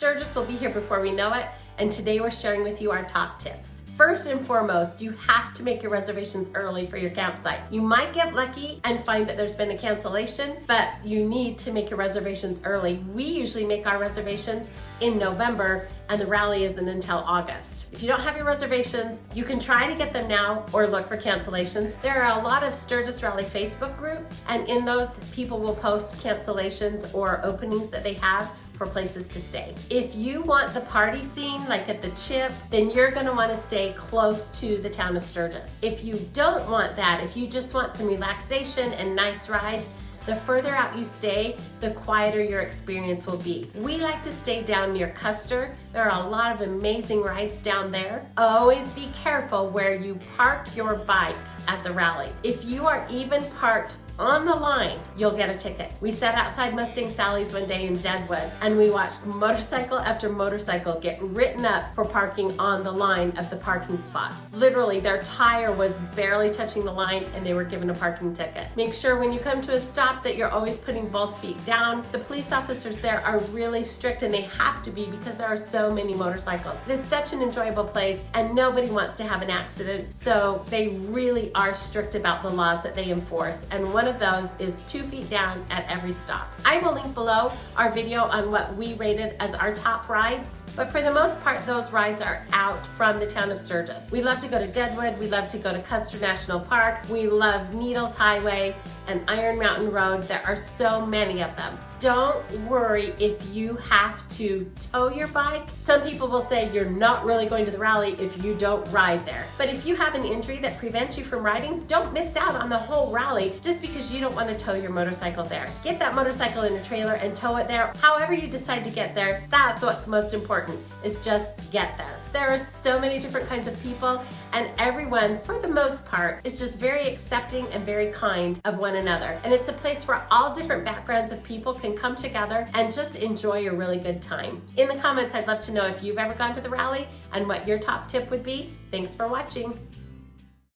Sturgis will be here before we know it, and today we're sharing with you our top tips. First and foremost, you have to make your reservations early for your campsites. You might get lucky and find that there's been a cancellation, but you need to make your reservations early. We usually make our reservations in November, and the rally isn't until August. If you don't have your reservations, you can try to get them now or look for cancellations. There are a lot of Sturgis Rally Facebook groups, and in those, people will post cancellations or openings that they have for places to stay. If you want the party scene, like at the Chip, then you're gonna wanna stay close to the town of Sturgis. If you don't want that, if you just want some relaxation and nice rides, the further out you stay, the quieter your experience will be. We like to stay down near Custer. There are a lot of amazing rides down there. Always be careful where you park your bike at the rally. If you are even parked on the line, you'll get a ticket. We sat outside Mustang Sally's one day in Deadwood, and we watched motorcycle after motorcycle get written up for parking on the line of the parking spot. Literally, their tire was barely touching the line and they were given a parking ticket. Make sure when you come to a stop that you're always putting both feet down. The police officers there are really strict, and they have to be because there are so many motorcycles. It is such an enjoyable place and nobody wants to have an accident, so they really are strict about the laws that they enforce, and one of those is 2 feet down at every stop. I will link below our video on what we rated as our top rides, but for the most part, those rides are out from the town of Sturgis. We love to go to Deadwood, we love to go to Custer National Park, we love Needles Highway and Iron Mountain Road. There are so many of them. Don't worry if you have to tow your bike. Some people will say you're not really going to the rally if you don't ride there. But if you have an injury that prevents you from riding, don't miss out on the whole rally just because you don't want to tow your motorcycle there. Get that motorcycle in a trailer and tow it there. However you decide to get there, that's what's most important, is just get there. There are so many different kinds of people, and everyone, for the most part, is just very accepting and very kind of one another. And it's a place where all different backgrounds of people can come together and just enjoy a really good time. In the comments, I'd love to know if you've ever gone to the rally and what your top tip would be. Thanks for watching.